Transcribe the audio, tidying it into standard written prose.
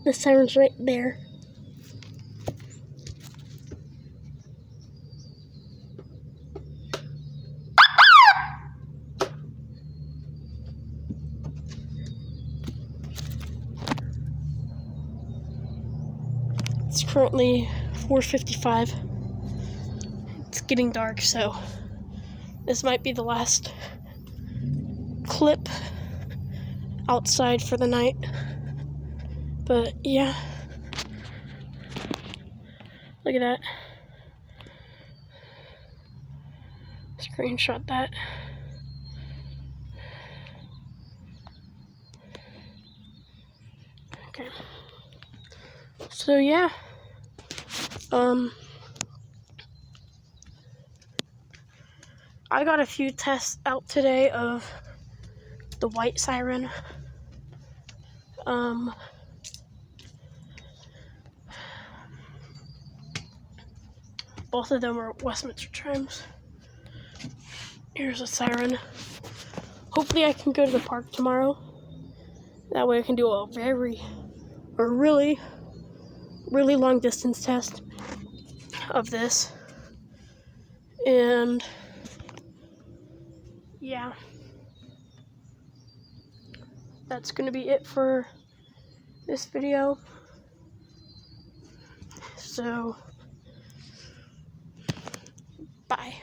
The siren's right there. It's currently 4:55. It's getting dark, so this might be the last clip outside for the night. But yeah, look at that. Screenshot that. Okay. So yeah. I got a few tests out today of the white siren. Both of them are Westminster chimes. Here's a siren. Hopefully I can go to the park tomorrow. That way I can do a really long distance test of this. And yeah, that's gonna be it for this video. So, bye.